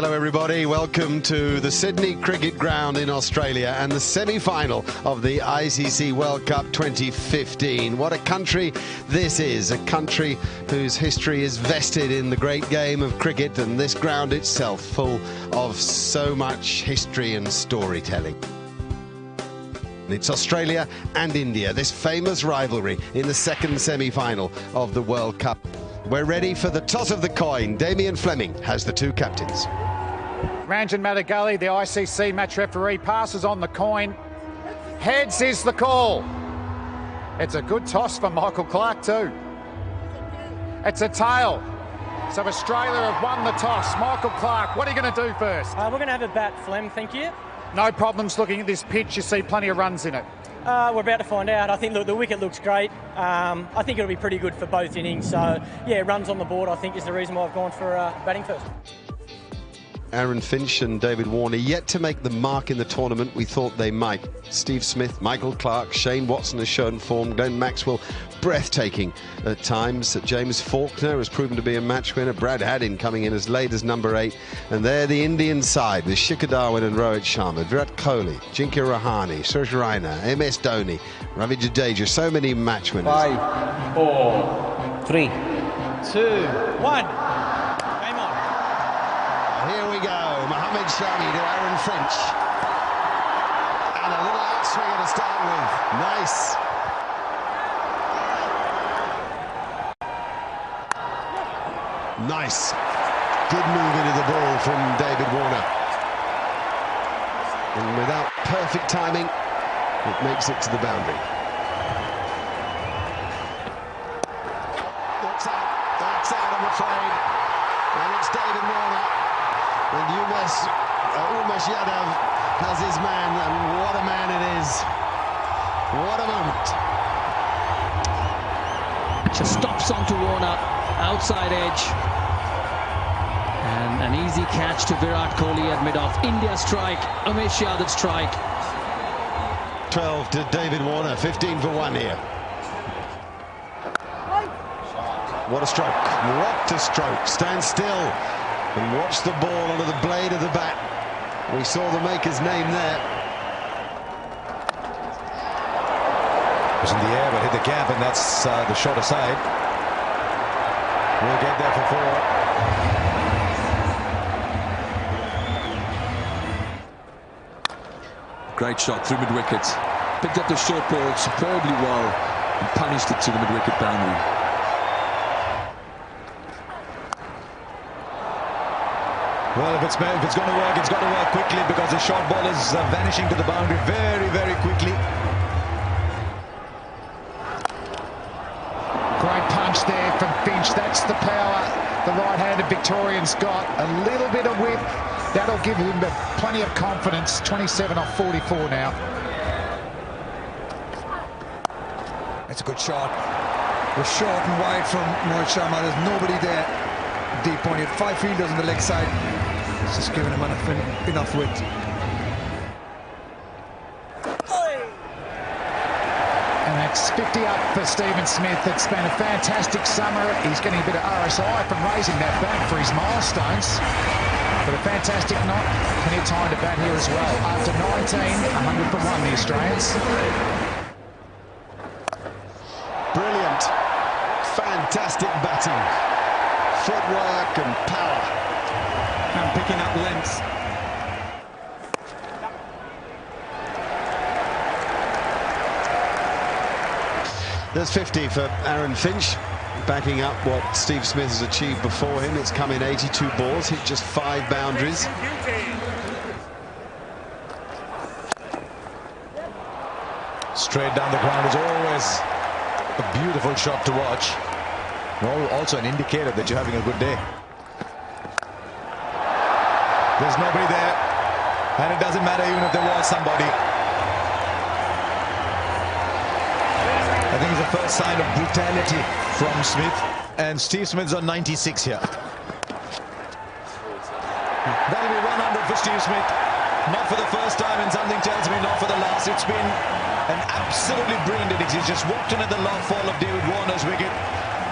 Hello everybody, welcome to the Sydney Cricket Ground in Australia and the semi-final of the ICC World Cup 2015. What a country this is, a country whose history is vested in the great game of cricket, and this ground itself full of so much history and storytelling. It's Australia and India, this famous rivalry in the second semi-final of the World Cup. We're ready for the toss of the coin. Damien Fleming has the two captains. Ranjan Madagali, the ICC match referee, passes on the coin. Heads is the call. It's a good toss for Michael Clarke too. It's a tail. So Australia have won the toss. Michael Clarke, what are you going to do first? We're going to have a bat, Flem, thank you. No problems looking at this pitch. You see plenty of runs in it. We're about to find out. I think the wicket looks great. I think it'll be pretty good for both innings. So, yeah, runs on the board, I think, is the reason why I've gone for batting first. Aaron Finch and David Warner yet to make the mark in the tournament we thought they might. Steve Smith, Michael Clarke, Shane Watson has shown form, Glenn Maxwell breathtaking at times. James Faulkner has proven to be a match winner. Brad Haddin coming in as late as number 8. And there the Indian side with Shikhar Dhawan and Rohit Sharma, Virat Kohli, Ajinkya Rahane, Suresh Raina, MS Dhoni, Ravi Jadeja, so many match winners. 5, 4, 3, 2, 1. Here we go, Mohammad Shami to Aaron Finch. And a little outswinger to start with. Nice. Nice. Good move into the ball from David Warner. And without perfect timing, it makes it to the boundary. That's out, I'm afraid. And it's David Warner. And Umesh Yadav has his man, and what a man it is. What a moment. Just stops onto Warner, outside edge. And an easy catch to Virat Kohli at mid-off. India strike, Umesh Yadav strike. 12 to David Warner, 15 for 1 here. What a stroke, what a stroke. Stand still and watch the ball onto the blade of the bat. We saw the maker's name there. It was in the air but hit the gap, and that's the shot aside. We'll get there for 4. Great shot through mid-wicket. Picked up the short ball superbly well and punished it to the mid-wicket boundary. Well, if it's going to work, it's got to work quickly, because the short ball is vanishing to the boundary very, very quickly. Great punch there from Finch. That's the power the right-handed Victorian's got. A little bit of width. That'll give him plenty of confidence. 27 off 44 now. That's a good shot. We're short and wide from Rohit Sharma. There's nobody there. Deep point. He had 5 fielders on the leg side. It's just giving him enough width. And that's 50 up for Stephen Smith. It's been a fantastic summer. He's getting a bit of RSI from raising that bat for his milestones. But a fantastic knock. Plenty of time to bat here as well. After 19, 100 for 1, the Australians. Brilliant, fantastic batting. Footwork and power. And picking up length. There's 50 for Aaron Finch, backing up what Steve Smith has achieved before him. It's come in 82 balls, hit just 5 boundaries. Straight down the ground is always a beautiful shot to watch. Also an indicator that you're having a good day. There's nobody there, and it doesn't matter even if there was somebody. I think it's the first sign of brutality from Smith, and Steve Smith's on 96 here. That'll be 100 for Steve Smith. Not for the first time, and something tells me not for the last. It's been an absolutely brilliant innings. He's just walked in at the long fall of David Warner's wicket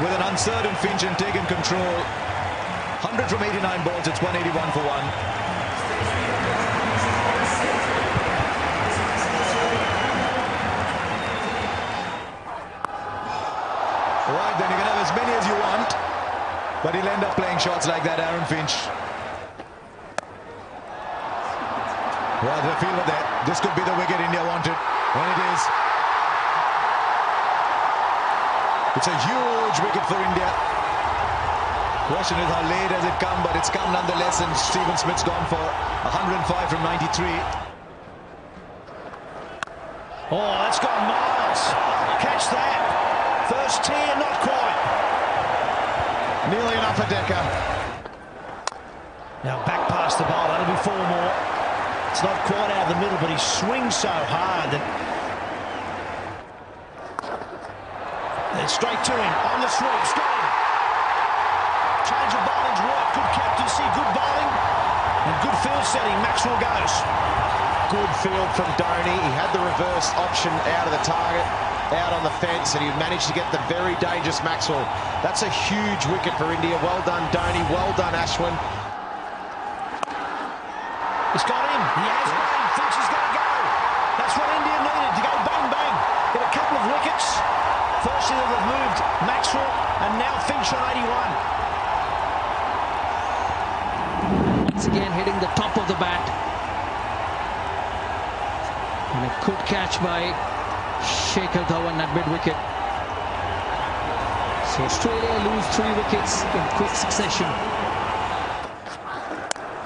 with an uncertain Finch and taken control. 100 from 89 balls, it's 181 for 1. Right, then you can have as many as you want, but he'll end up playing shots like that, Aaron Finch. Well, the fielder there. This could be the wicket India wanted, and it is. It's a huge wicket for India. Question is how late has it come, but it's come nonetheless, and Stephen Smith's gone for 105 from 93. Oh, that's gone miles. Catch that. First tier, not quite. Nearly an upper decker. Now back past the bowl, that'll be 4 more. It's not quite out of the middle, but he swings so hard that... Then straight to him, on the sweep, got him. Change of bowling's work, good captaincy, good bowling, and good field setting. Maxwell goes. Good field from Dhoni. He had the reverse option out of the target, out on the fence, and he managed to get the very dangerous Maxwell. That's a huge wicket for India. Well done, Dhoni. Well done, Ashwin. He's got him. He has him. Finch is going to go. That's what India needed, to go bang, bang. Get a couple of wickets. Firstly, they've moved Maxwell, and now Finch on 81. Once again, hitting the top of the bat. And a good catch by Shikhar Dhawan at mid-wicket. So Australia lose 3 wickets in quick succession.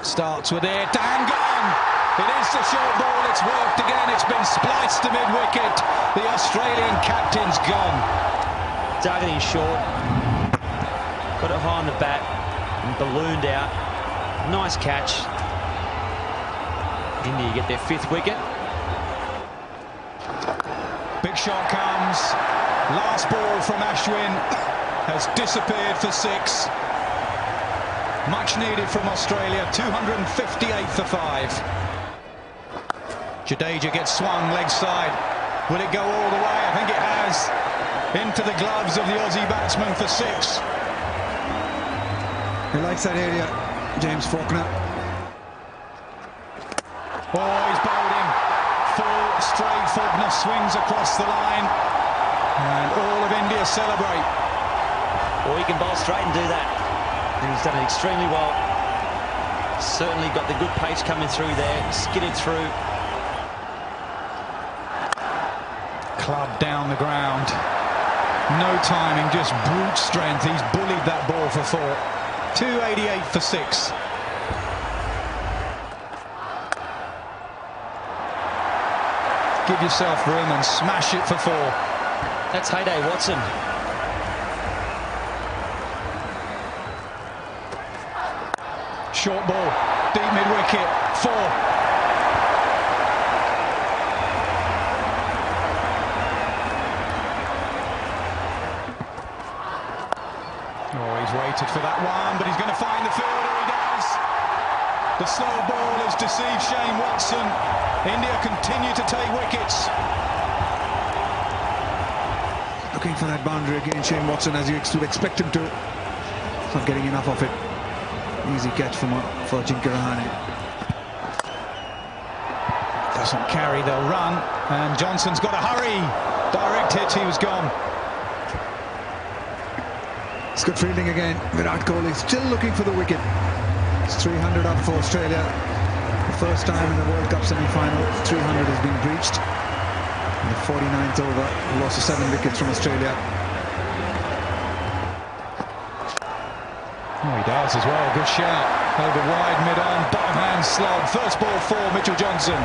Starts with it, and gone! It is the short ball, it's worked again, it's been spliced to mid-wicket. The Australian captain's gone. Targeting short, got it high on the bat, and ballooned out. Nice catch. India get their 5th wicket. Big shot comes. Last ball from Ashwin has disappeared for 6. Much needed from Australia, 258 for 5. Jadeja gets swung leg side. Will it go all the way? I think it has. Into the gloves of the Aussie batsman for 6. He likes that area, James Faulkner. Oh, he's bowled him. Full straight. Faulkner swings across the line. And all of India celebrate. Or he can bowl straight and do that. And he's done it extremely well. Certainly got the good pace coming through there. Skidded through. Club down the ground. No timing, just brute strength. He's bullied that ball for 4. 288 for 6. Give yourself room and smash it for 4. That's Heyday Watson. Short ball, deep mid-wicket, 4. Oh, he's waited for that one, but he's going to find the fielder. He does. The slow ball has deceived Shane Watson. India continue to take wickets. Looking for that boundary again, Shane Watson, as you would expect him to. Not getting enough of it. Easy catch for Ajinkya Rahane. Doesn't carry, they'll run. And Johnson's got to hurry. Direct hit, he was gone. It's good fielding again. Virat Kohli still looking for the wicket. It's 300 up for Australia. The first time in the World Cup semi-final, 300 has been breached. In the 49th over, loss of 7 wickets from Australia. Oh, he does as well. Good shout. Over wide, mid-on, bottom hand slog. First ball for Mitchell Johnson.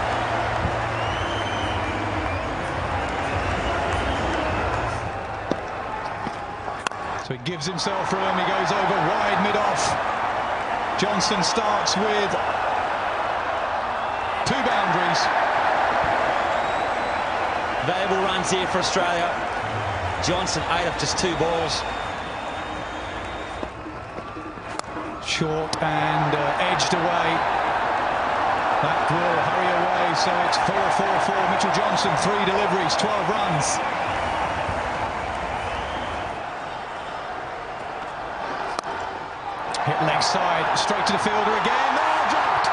So he gives himself room. He goes over wide, mid-off. Johnson starts with 2 boundaries. Valuable runs here for Australia. Johnson 8 off just 2 balls. Short and edged away. That will hurry away, so it's 4-4-4. Mitchell Johnson, 3 deliveries, 12 runs. Hit leg side, straight to the fielder again. Oh, dropped!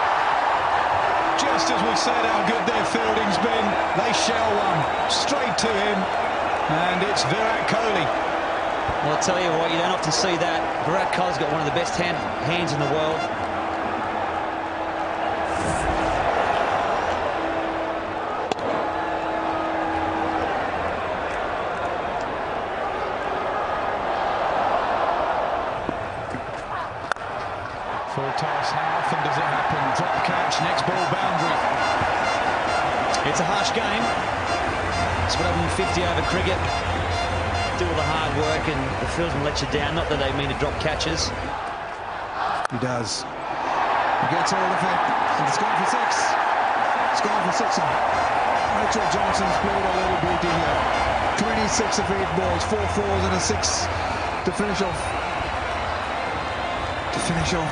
Just as we said how good their fielding's been, they shell one straight to him, and it's Virat Kohli. Well, I'll tell you what, you don't often see that. Virat Kohli's got one of the best hands in the world. Full toss, how often does it happen? Drop catch, next ball boundary. It's a harsh game. It's what happened in 50 over cricket. Do all the hard work and the fieldsman let you down. Not that they mean to drop catches. He does. He gets hold of it. And it's gone for six. It's gone for six. Mitchell Johnson's played a little beauty here. 26 of 8 balls, 4 fours and a 6 to finish off.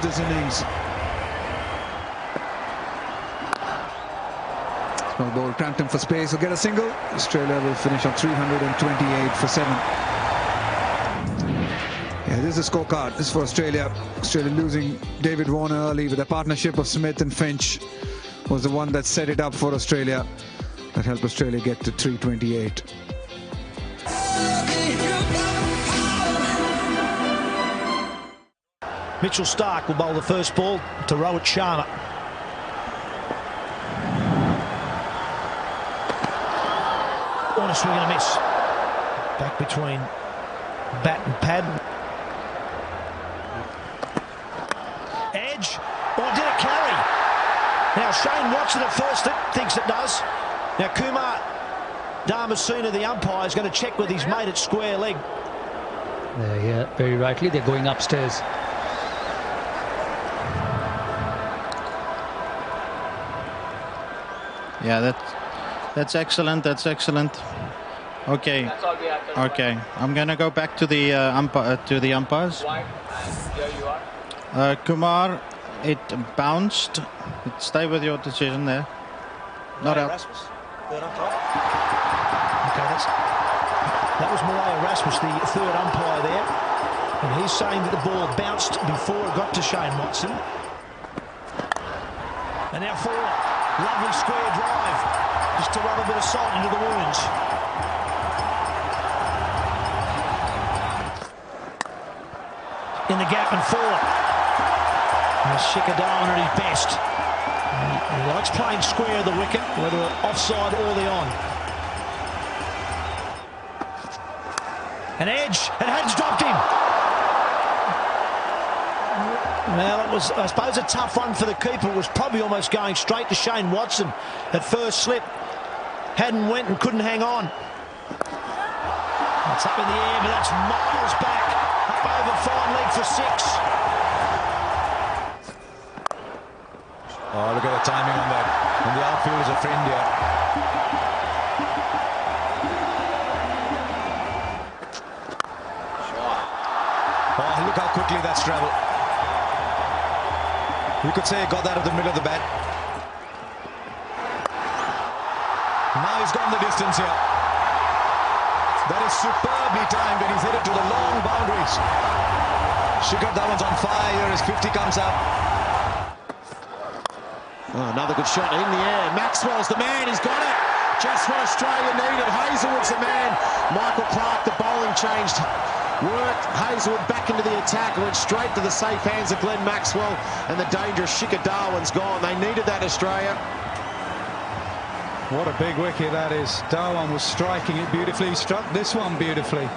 This innings. Small ball cramped him for space. He'll get a single. Australia will finish on 328 for 7. Yeah, this is a scorecard. This is for Australia. Australia losing David Warner early with a partnership of Smith and Finch was the one that set it up for Australia. That helped Australia get to 328. Mitchell Starc will bowl the first ball to Rohit Sharma. Warner swing and a miss. Back between bat and pad. Edge. Or did it carry? Now Shane Watson at first thinks it does. Now Kumar Dharmasena, the umpire, is going to check with his mate at square leg. Yeah, very rightly. They're going upstairs. Yeah, that's excellent. That's excellent. Okay. Okay. I'm gonna go back to the umpires. Kumar, it bounced. Stay with your decision there. Not out. Okay, that was Malaya Rasmus, the third umpire there, and he's saying that the ball bounced before it got to Shane Watson. And now forward. Lovely square drive, just to rub a bit of salt into the wounds. In the gap and forward. Shikhar Dhawan at his best. He likes playing square of the wicket, whether offside or the on. An edge, and Had's dropped him. Well, it was, I suppose, a tough one for the keeper. It was probably almost going straight to Shane Watson at first slip. Hadden went and couldn't hang on. It's up in the air, but that's miles back. Up over fine leg for 6. Oh, look at the timing on that. And the outfielders are for India. Oh, look how quickly that's travelled. You could say he got that at the middle of the bat. Now he's gone the distance here. That is superbly timed, and he's hit it to the long boundaries. Shikhar Dhawan's on fire here as 50 comes up. Oh, another good shot in the air. Maxwell's the man. He's got it. Just what Australia needed. Hazelwood's the man. Michael Clark, the bowling changed. Worked Hazelwood back into the attack, went straight to the safe hands of Glenn Maxwell, and the dangerous Shikhar Dhawan's gone. They needed that, Australia. What a big wicket that is. Dhawan was striking it beautifully. He struck this one beautifully.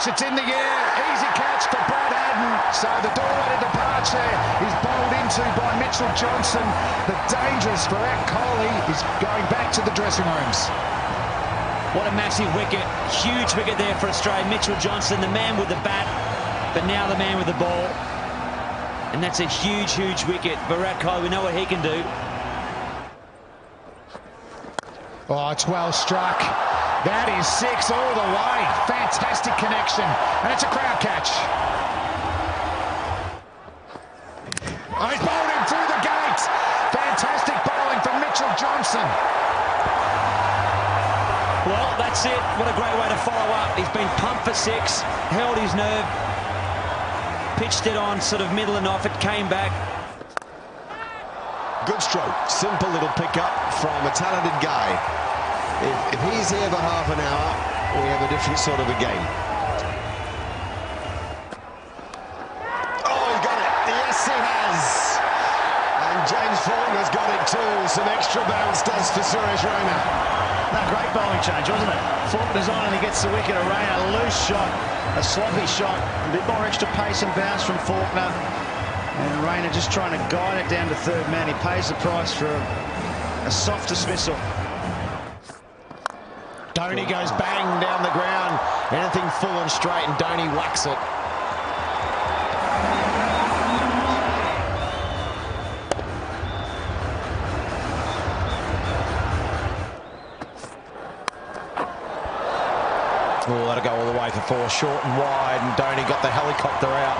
It's in the air. Easy catch for Brad Hadden. So the doorway to departure is bowled into by Mitchell Johnson. The dangerous Virat Kohli is going back to the dressing rooms. What a massive wicket. Huge wicket there for Australia. Mitchell Johnson, the man with the bat, but now the man with the ball. And that's a huge, huge wicket. Virat Kohli, we know what he can do. Oh, it's well struck. That is 6 all the way. Fantastic connection. And it's a crowd catch. Oh, he's bowled him through the gates. Fantastic bowling from Mitchell Johnson. Well, that's it. What a great way to follow up. He's been pumped for 6, held his nerve, pitched it on sort of middle and off. It came back. Good stroke. Simple little pickup from a talented guy. If he's here for half an hour, we have a different sort of a game. Oh, he's got it. Yes, he has. And James Faulkner's got it too. Some extra bounce does for Suresh Raina. No, great bowling change, wasn't it? Faulkner's on and he gets the wicket. A Raina, loose shot, a sloppy shot, a bit more extra pace and bounce from Faulkner. And Raina just trying to guide it down to third man. He pays the price for a soft dismissal. Dhoni goes bang down the ground. Anything full and straight, and Dhoni whacks it. Oh, that'll go all the way for 4, short and wide, and Dhoni got the helicopter out.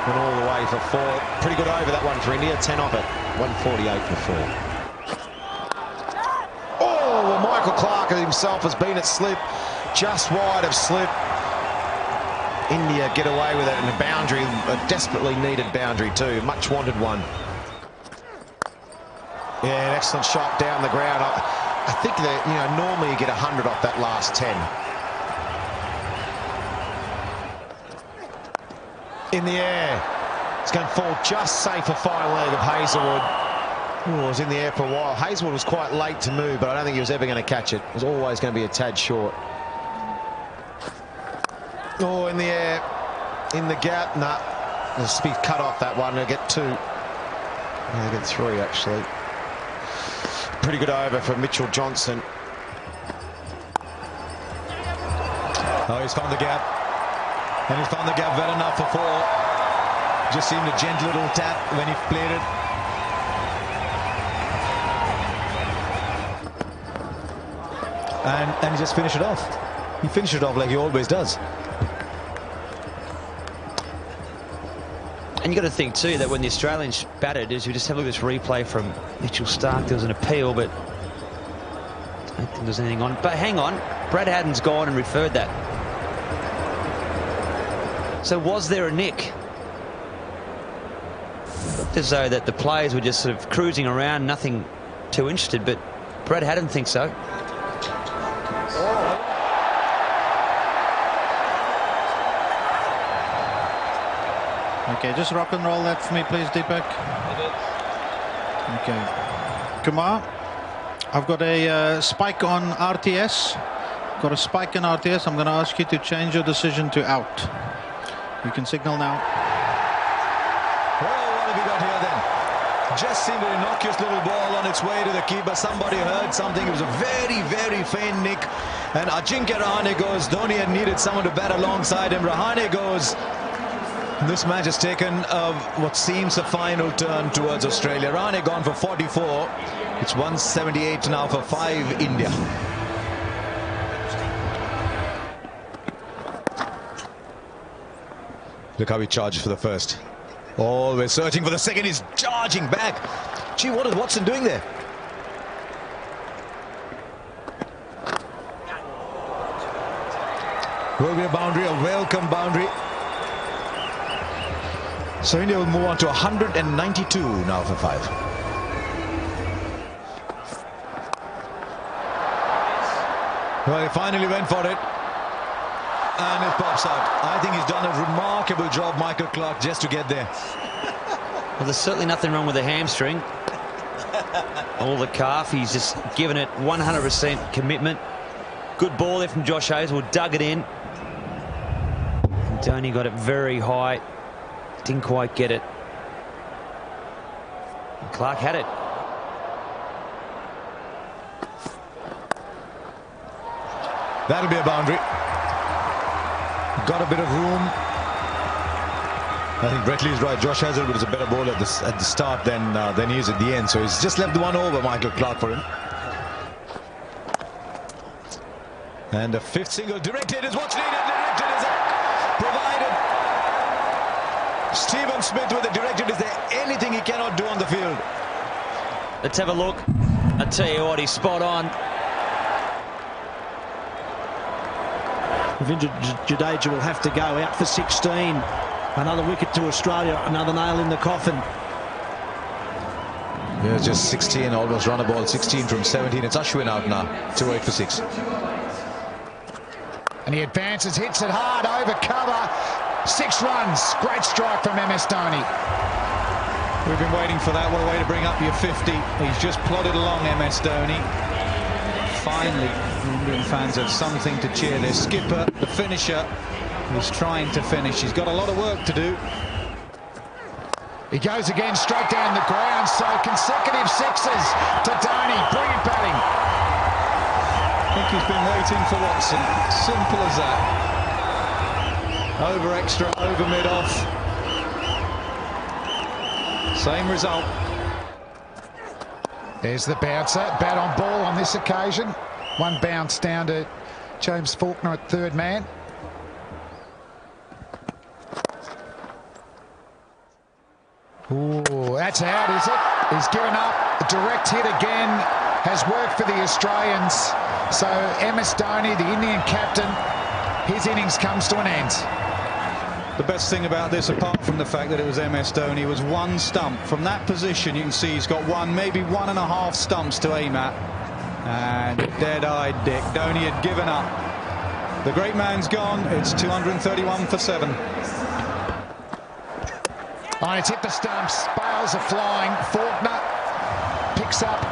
Went all the way for 4. Pretty good over that one for India. 10 off it. 148 for 4. Oh, well, Michael Clark himself has been at slip, just wide of slip. India get away with it, and a boundary, a desperately needed boundary too. Much wanted one. Yeah, an excellent shot down the ground. I think that, you know, normally you get 100 off that last 10. In the air. It's going to fall just safe for fine leg of Hazlewood. Oh, it was in the air for a while. Hazlewood was quite late to move, but I don't think he was ever going to catch it. It was always going to be a tad short. Oh, in the air. In the gap. Nah. There's speed cut off that one. They'll get 2. They'll get 3, actually. Pretty good over for Mitchell Johnson. Oh, he's found the gap. And he found the gap well enough for 4. Just seemed a gentle little tap when he played it. And he just finished it off. He finished it off like he always does. And you got to think too that when the Australians batted, as we just have a look at this replay from Mitchell Starc, there was an appeal, but I don't think there's anything on. But hang on, Brad Haddin's gone and referred that. So was there a nick? Looked as though that the players were just sort of cruising around, nothing too interested, but Brad Haddin thinks so. Okay, just rock and roll that for me, please, Deepak. Okay. Kumar, I've got a spike on RTS. Got a spike in RTS. I'm going to ask you to change your decision to out. You can signal now. Well, what have we got here then? Just seemed an innocuous little ball on its way to the keeper. Somebody heard something. It was a very, very faint nick. And Ajinkya Rahane goes. Dhoni had needed someone to bat alongside him. Rahane goes. This match has taken what seems a final turn towards Australia. Rahane gone for 44. It's 178 now for 5 India. Look how he charges for the first. Always searching for the second. He's charging back. Gee, what is Watson doing there? Will be a boundary, a welcome boundary. So India will move on to 192 now for 5. Well, he finally went for it. And it pops out. I think he's done a remarkable job, Michael Clark, just to get there. Well, there's certainly nothing wrong with the hamstring. Or the calf. He's just given it 100% commitment. Good ball there from Josh Hazlewood. Dug it in. And Dhoni got it very high. Didn't quite get it. And Clark had it. That'll be a boundary. Got a bit of room. I think Bretley is right. Josh Hazlewood was a better bowler at the start than he is at the end. So he's just left the one over, Michael Clark, for him. And the 5th single directed is what's needed. Directed is provided. Stephen Smith with the directed. Is there anything he cannot do on the field? Let's have a look. I tell you what, he's spot on. Ravindra Jadeja will have to go out for 16. Another wicket to Australia, another nail in the coffin. Yeah, just 16, almost run a ball, 16 from 17. It's Ashwin out now, 2-8 for 6. And he advances, hits it hard, over cover. 6 runs, great strike from MS Dhoni. We've been waiting for that. What a way to bring up your 50. He's just plodded along, MS Dhoni. Finally, Indian fans have something to cheer. Their skipper, the finisher, is trying to finish. He's got a lot of work to do. He goes again, straight down the ground. So consecutive sixes to Dhoni. Brilliant batting. I think he's been waiting for Watson. Simple as that. Over extra, over mid-off. Same result. There's the bouncer. Bat on ball on this occasion. One bounce down to James Faulkner at third man. Ooh, that's out, is it? He's given up. A direct hit again has worked for the Australians. So MS Dhoni, the Indian captain, his innings comes to an end. The best thing about this, apart from the fact that it was MS Dhoni, was one stump. From that position, you can see he's got one, maybe 1.5 stumps to aim at. And dead-eyed Dick. Dhoni had given up. The great man's gone. It's 231 for 7. Oh, it's hit the stumps. Bales are flying. Faulkner picks up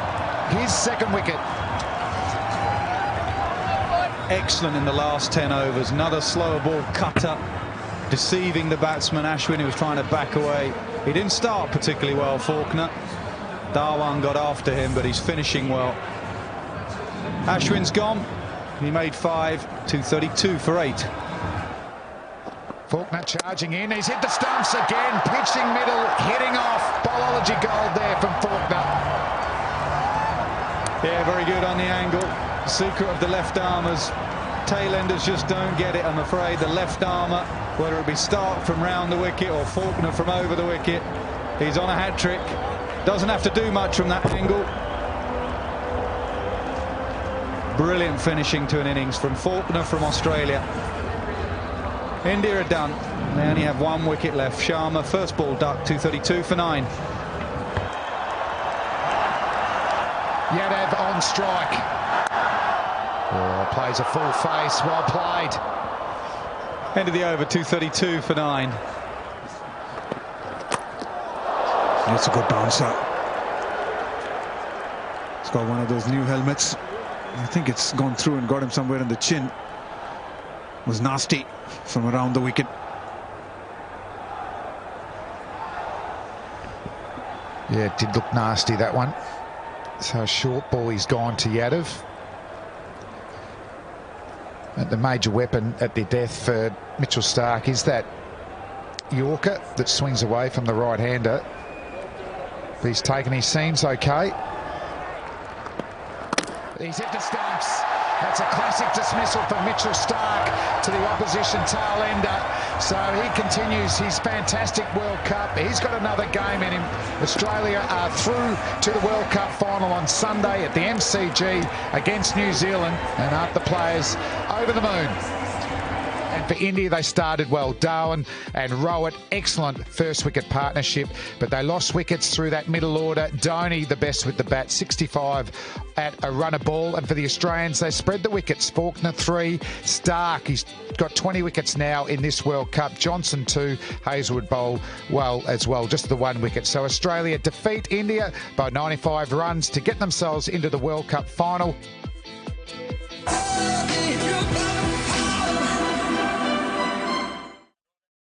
his second wicket. Excellent in the last 10 overs. Another slower ball cutter, deceiving the batsman Ashwin, who was trying to back away. He didn't start particularly well, Faulkner. Dhawan got after him, but he's finishing well. Ashwin's gone. He made 5, 232 for 8. Faulkner charging in. He's hit the stumps again. Pitching middle, hitting off. Bowlology gold there from Faulkner. Yeah, very good on the angle. The secret of the left armers. Tailenders just don't get it, I'm afraid. The left armour, whether it be Stark from round the wicket or Faulkner from over the wicket, he's on a hat-trick. Doesn't have to do much from that angle. Brilliant finishing to an innings from Faulkner from Australia. India are done. They only have 1 wicket left. Sharma, first ball duck, 232 for 9. Yadav on strike. Oh, plays a full face. Well played. End of the over, 232 for 9. That's a good bouncer. He's got one of those new helmets. I think it's gone through and got him somewhere in the chin. It was nasty from around the wicket. Yeah, it did look nasty, that one. So short ball, he's gone to Yadav. And the major weapon at their death for Mitchell Stark is that Yorker that swings away from the right-hander. But he's taken his seams okay. He's hit the stumps. That's a classic dismissal from Mitchell Stark to the opposition tail ender. So he continues his fantastic World Cup. He's got another game in him. Australia are through to the World Cup final on Sunday at the MCG against New Zealand, and aren't the players over the moon? And for India, they started well. Dhawan and Rowett, excellent first wicket partnership, but they lost wickets through that middle order. Dhoni, the best with the bat, 65 at a run a ball. And for the Australians, they spread the wickets. Faulkner 3, Stark, he's got 20 wickets now in this World Cup. Johnson 2, Hazelwood bowl well as well, just the 1 wicket. So Australia defeat India by 95 runs to get themselves into the World Cup final.